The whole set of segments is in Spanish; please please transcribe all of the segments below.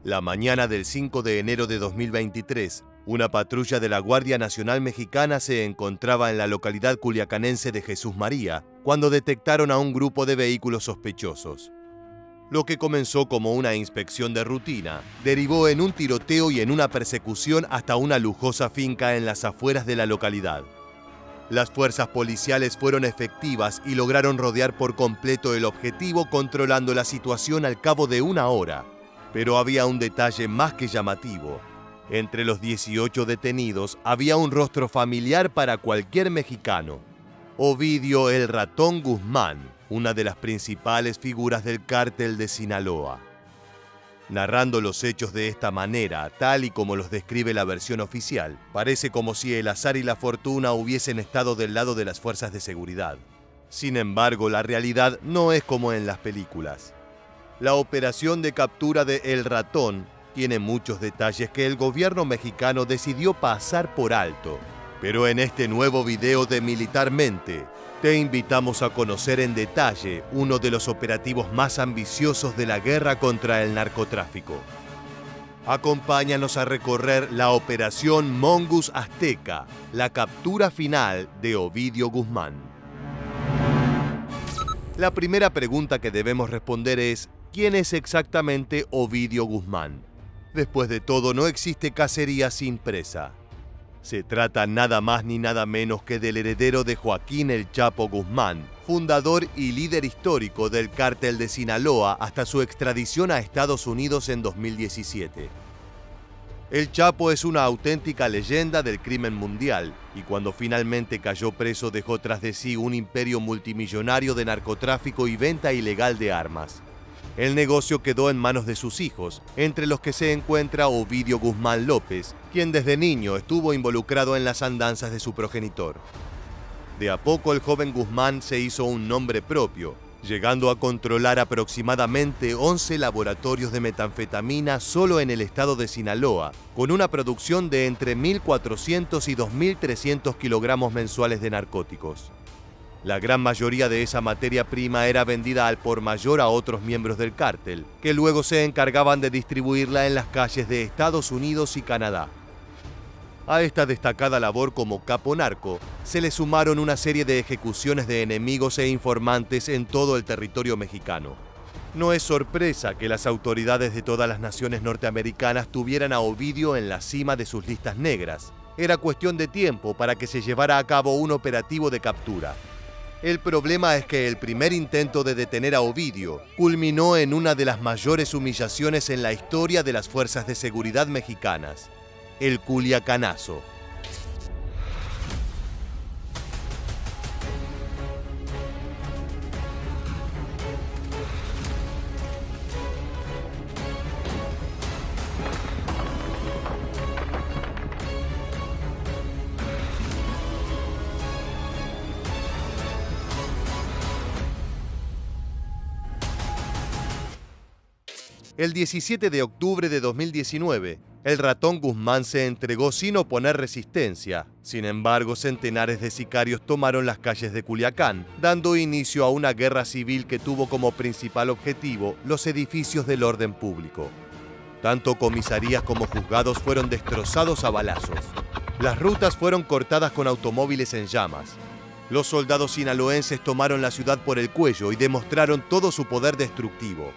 La mañana del 5 de enero de 2023, una patrulla de la Guardia Nacional Mexicana se encontraba en la localidad culiacanense de Jesús María cuando detectaron a un grupo de vehículos sospechosos. Lo que comenzó como una inspección de rutina, derivó en un tiroteo y en una persecución hasta una lujosa finca en las afueras de la localidad. Las fuerzas policiales fueron efectivas y lograron rodear por completo el objetivo, controlando la situación al cabo de una hora. Pero había un detalle más que llamativo. Entre los 18 detenidos había un rostro familiar para cualquier mexicano: Ovidio "El Ratón" Guzmán, una de las principales figuras del cártel de Sinaloa. Narrando los hechos de esta manera, tal y como los describe la versión oficial, parece como si el azar y la fortuna hubiesen estado del lado de las fuerzas de seguridad. Sin embargo, la realidad no es como en las películas. La operación de captura de El Ratón tiene muchos detalles que el gobierno mexicano decidió pasar por alto. Pero en este nuevo video de Militarmente, te invitamos a conocer en detalle uno de los operativos más ambiciosos de la guerra contra el narcotráfico. Acompáñanos a recorrer la Operación Mongoose Azteca, la captura final de Ovidio Guzmán. La primera pregunta que debemos responder es: ¿quién es exactamente Ovidio Guzmán? Después de todo, no existe cacería sin presa. Se trata nada más ni nada menos que del heredero de Joaquín "El Chapo" Guzmán, fundador y líder histórico del cártel de Sinaloa hasta su extradición a Estados Unidos en 2017. El Chapo es una auténtica leyenda del crimen mundial y cuando finalmente cayó preso dejó tras de sí un imperio multimillonario de narcotráfico y venta ilegal de armas. El negocio quedó en manos de sus hijos, entre los que se encuentra Ovidio Guzmán López, quien desde niño estuvo involucrado en las andanzas de su progenitor. De a poco el joven Guzmán se hizo un nombre propio, llegando a controlar aproximadamente 11 laboratorios de metanfetamina solo en el estado de Sinaloa, con una producción de entre 1.400 y 2.300 kilogramos mensuales de narcóticos. La gran mayoría de esa materia prima era vendida al por mayor a otros miembros del cártel, que luego se encargaban de distribuirla en las calles de Estados Unidos y Canadá. A esta destacada labor como capo narco se le sumaron una serie de ejecuciones de enemigos e informantes en todo el territorio mexicano. No es sorpresa que las autoridades de todas las naciones norteamericanas tuvieran a Ovidio en la cima de sus listas negras. Era cuestión de tiempo para que se llevara a cabo un operativo de captura. El problema es que el primer intento de detener a Ovidio culminó en una de las mayores humillaciones en la historia de las fuerzas de seguridad mexicanas: el Culiacanazo. El 17 de octubre de 2019, el Ratón Guzmán se entregó sin oponer resistencia. Sin embargo, centenares de sicarios tomaron las calles de Culiacán, dando inicio a una guerra civil que tuvo como principal objetivo los edificios del orden público. Tanto comisarías como juzgados fueron destrozados a balazos. Las rutas fueron cortadas con automóviles en llamas. Los soldados sinaloenses tomaron la ciudad por el cuello y demostraron todo su poder destructivo.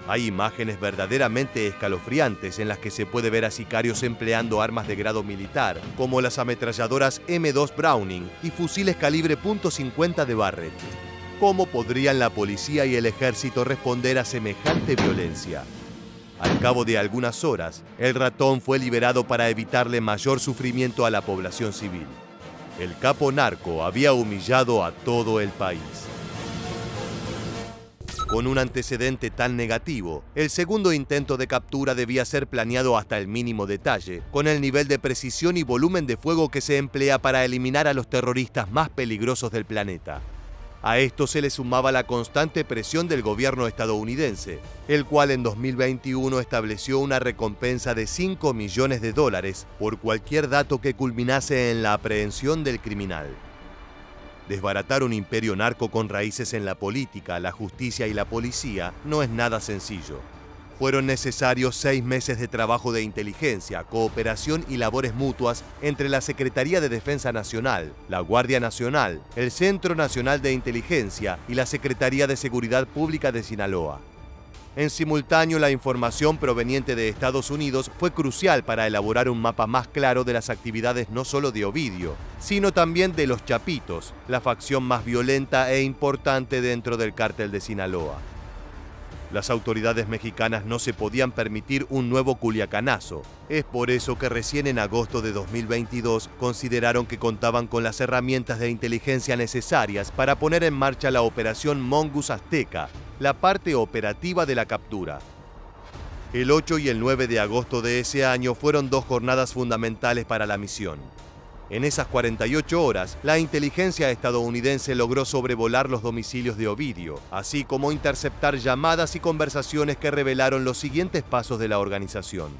Hay imágenes verdaderamente escalofriantes en las que se puede ver a sicarios empleando armas de grado militar, como las ametralladoras M2 Browning y fusiles calibre .50 de Barrett. ¿Cómo podrían la policía y el ejército responder a semejante violencia? Al cabo de algunas horas, el Ratón fue liberado para evitarle mayor sufrimiento a la población civil. El capo narco había humillado a todo el país. Con un antecedente tan negativo, el segundo intento de captura debía ser planeado hasta el mínimo detalle, con el nivel de precisión y volumen de fuego que se emplea para eliminar a los terroristas más peligrosos del planeta. A esto se le sumaba la constante presión del gobierno estadounidense, el cual en 2021 estableció una recompensa de $5 millones por cualquier dato que culminase en la aprehensión del criminal. Desbaratar un imperio narco con raíces en la política, la justicia y la policía no es nada sencillo. Fueron necesarios 6 meses de trabajo de inteligencia, cooperación y labores mutuas entre la Secretaría de Defensa Nacional, la Guardia Nacional, el Centro Nacional de Inteligencia y la Secretaría de Seguridad Pública de Sinaloa. En simultáneo, la información proveniente de Estados Unidos fue crucial para elaborar un mapa más claro de las actividades no solo de Ovidio, sino también de los Chapitos, la facción más violenta e importante dentro del cártel de Sinaloa. Las autoridades mexicanas no se podían permitir un nuevo Culiacanazo. Es por eso que recién en agosto de 2022 consideraron que contaban con las herramientas de inteligencia necesarias para poner en marcha la operación Mongoose Azteca, la parte operativa de la captura. El 8 y el 9 de agosto de ese año fueron 2 jornadas fundamentales para la misión. En esas 48 horas, la inteligencia estadounidense logró sobrevolar los domicilios de Ovidio, así como interceptar llamadas y conversaciones que revelaron los siguientes pasos de la organización.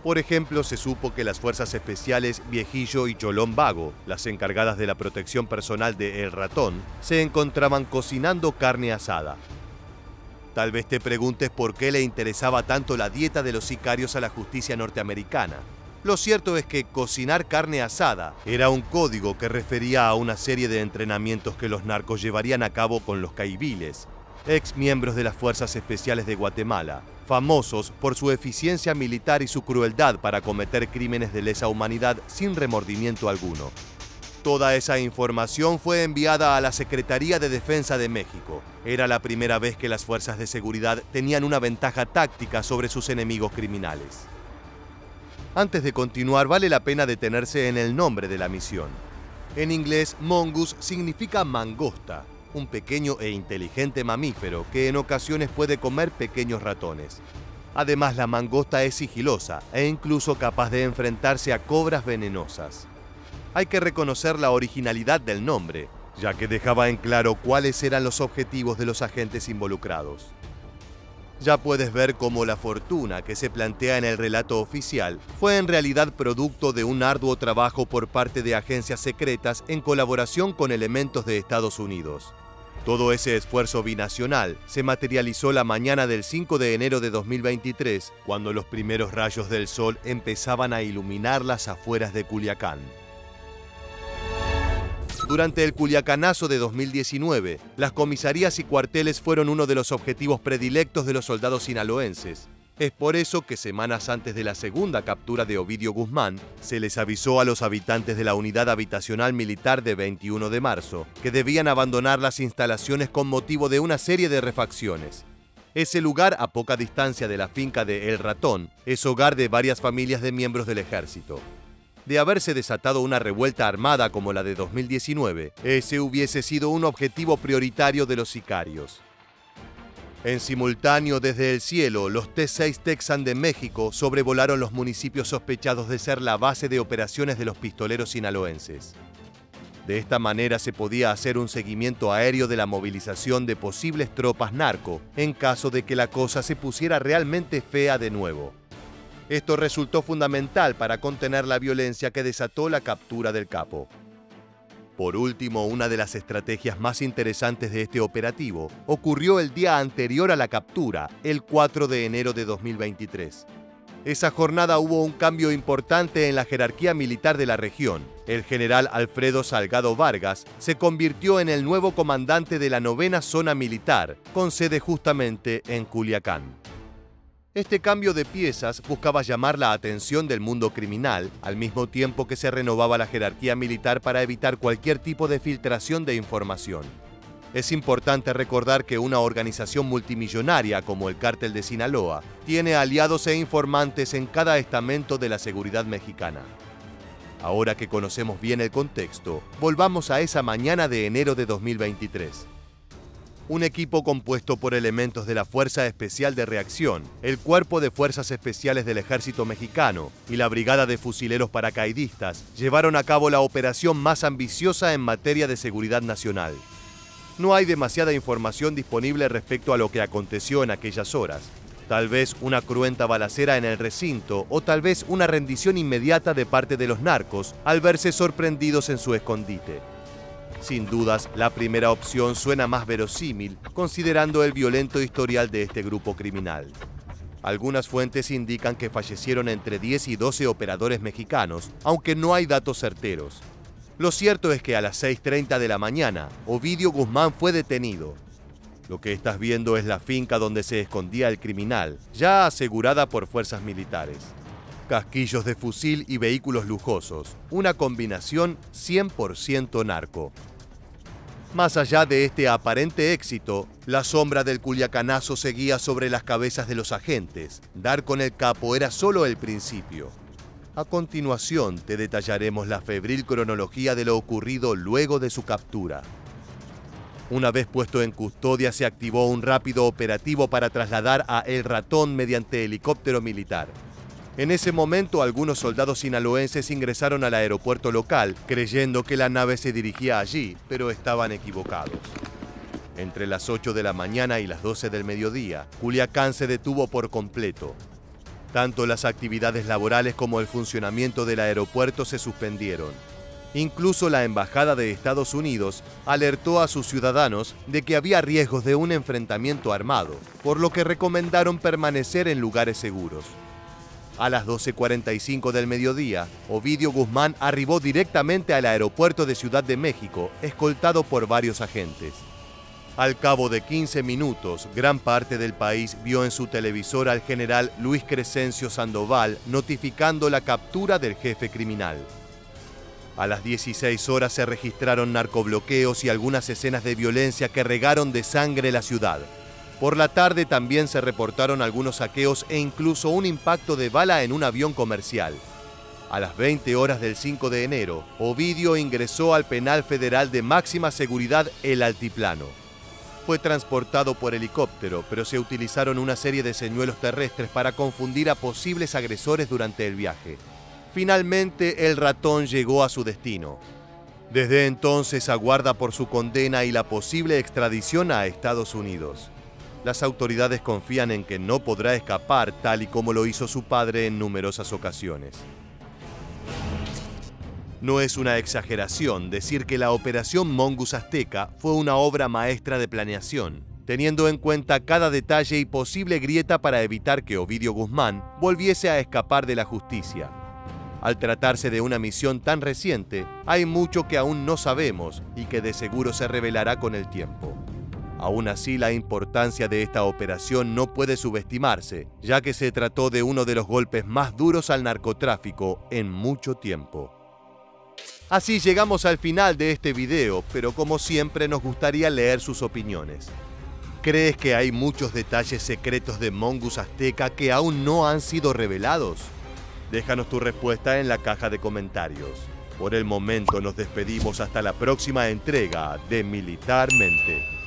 Por ejemplo, se supo que las fuerzas especiales Viejillo y Cholón Vago, las encargadas de la protección personal de El Ratón, se encontraban cocinando carne asada. Tal vez te preguntes por qué le interesaba tanto la dieta de los sicarios a la justicia norteamericana. Lo cierto es que cocinar carne asada era un código que refería a una serie de entrenamientos que los narcos llevarían a cabo con los caiviles, ex miembros de las Fuerzas Especiales de Guatemala, famosos por su eficiencia militar y su crueldad para cometer crímenes de lesa humanidad sin remordimiento alguno. Toda esa información fue enviada a la Secretaría de Defensa de México. Era la primera vez que las fuerzas de seguridad tenían una ventaja táctica sobre sus enemigos criminales. Antes de continuar, vale la pena detenerse en el nombre de la misión. En inglés, mongoose significa mangosta, un pequeño e inteligente mamífero que en ocasiones puede comer pequeños ratones. Además, la mangosta es sigilosa e incluso capaz de enfrentarse a cobras venenosas. Hay que reconocer la originalidad del nombre, ya que dejaba en claro cuáles eran los objetivos de los agentes involucrados. Ya puedes ver cómo la fortuna que se plantea en el relato oficial fue en realidad producto de un arduo trabajo por parte de agencias secretas en colaboración con elementos de Estados Unidos. Todo ese esfuerzo binacional se materializó la mañana del 5 de enero de 2023, cuando los primeros rayos del sol empezaban a iluminar las afueras de Culiacán. Durante el Culiacanazo de 2019, las comisarías y cuarteles fueron uno de los objetivos predilectos de los soldados sinaloenses. Es por eso que semanas antes de la segunda captura de Ovidio Guzmán, se les avisó a los habitantes de la unidad habitacional militar de 21 de marzo que debían abandonar las instalaciones con motivo de una serie de refacciones. Ese lugar, a poca distancia de la finca de El Ratón, es hogar de varias familias de miembros del ejército. De haberse desatado una revuelta armada como la de 2019, ese hubiese sido un objetivo prioritario de los sicarios. En simultáneo, desde el cielo, los T-6 Texan de México sobrevolaron los municipios sospechados de ser la base de operaciones de los pistoleros sinaloenses. De esta manera se podía hacer un seguimiento aéreo de la movilización de posibles tropas narco en caso de que la cosa se pusiera realmente fea de nuevo. Esto resultó fundamental para contener la violencia que desató la captura del capo. Por último, una de las estrategias más interesantes de este operativo ocurrió el día anterior a la captura, el 4 de enero de 2023. Esa jornada hubo un cambio importante en la jerarquía militar de la región. El general Alfredo Salgado Vargas se convirtió en el nuevo comandante de la 9ª Zona Militar, con sede justamente en Culiacán. Este cambio de piezas buscaba llamar la atención del mundo criminal, al mismo tiempo que se renovaba la jerarquía militar para evitar cualquier tipo de filtración de información. Es importante recordar que una organización multimillonaria como el Cártel de Sinaloa tiene aliados e informantes en cada estamento de la seguridad mexicana. Ahora que conocemos bien el contexto, volvamos a esa mañana de enero de 2023. Un equipo compuesto por elementos de la Fuerza Especial de Reacción, el Cuerpo de Fuerzas Especiales del Ejército Mexicano y la Brigada de Fusileros Paracaidistas llevaron a cabo la operación más ambiciosa en materia de seguridad nacional. No hay demasiada información disponible respecto a lo que aconteció en aquellas horas. Tal vez una cruenta balacera en el recinto o tal vez una rendición inmediata de parte de los narcos al verse sorprendidos en su escondite. Sin dudas, la primera opción suena más verosímil, considerando el violento historial de este grupo criminal. Algunas fuentes indican que fallecieron entre 10 y 12 operadores mexicanos, aunque no hay datos certeros. Lo cierto es que a las 6:30 de la mañana, Ovidio Guzmán fue detenido. Lo que estás viendo es la finca donde se escondía el criminal, ya asegurada por fuerzas militares. Casquillos de fusil y vehículos lujosos, una combinación 100% narco. Más allá de este aparente éxito, la sombra del culiacanazo seguía sobre las cabezas de los agentes. Dar con el capo era solo el principio. A continuación te detallaremos la febril cronología de lo ocurrido luego de su captura. Una vez puesto en custodia, se activó un rápido operativo para trasladar a El Ratón mediante helicóptero militar. En ese momento, algunos soldados sinaloenses ingresaron al aeropuerto local, creyendo que la nave se dirigía allí, pero estaban equivocados. Entre las 8 de la mañana y las 12 del mediodía, Culiacán se detuvo por completo. Tanto las actividades laborales como el funcionamiento del aeropuerto se suspendieron. Incluso la Embajada de Estados Unidos alertó a sus ciudadanos de que había riesgos de un enfrentamiento armado, por lo que recomendaron permanecer en lugares seguros. A las 12:45 del mediodía, Ovidio Guzmán arribó directamente al aeropuerto de Ciudad de México, escoltado por varios agentes. Al cabo de 15 minutos, gran parte del país vio en su televisor al general Luis Crescencio Sandoval notificando la captura del jefe criminal. A las 16 horas se registraron narcobloqueos y algunas escenas de violencia que regaron de sangre la ciudad. Por la tarde también se reportaron algunos saqueos e incluso un impacto de bala en un avión comercial. A las 20 horas del 5 de enero, Ovidio ingresó al penal federal de máxima seguridad El Altiplano. Fue transportado por helicóptero, pero se utilizaron una serie de señuelos terrestres para confundir a posibles agresores durante el viaje. Finalmente, El Ratón llegó a su destino. Desde entonces aguarda por su condena y la posible extradición a Estados Unidos. Las autoridades confían en que no podrá escapar, tal y como lo hizo su padre en numerosas ocasiones. No es una exageración decir que la Operación Mongoose Azteca fue una obra maestra de planeación, teniendo en cuenta cada detalle y posible grieta para evitar que Ovidio Guzmán volviese a escapar de la justicia. Al tratarse de una misión tan reciente, hay mucho que aún no sabemos y que de seguro se revelará con el tiempo. Aún así, la importancia de esta operación no puede subestimarse, ya que se trató de uno de los golpes más duros al narcotráfico en mucho tiempo. Así llegamos al final de este video, pero como siempre nos gustaría leer sus opiniones. ¿Crees que hay muchos detalles secretos de Mongoose Azteca que aún no han sido revelados? Déjanos tu respuesta en la caja de comentarios. Por el momento nos despedimos hasta la próxima entrega de Militarmente.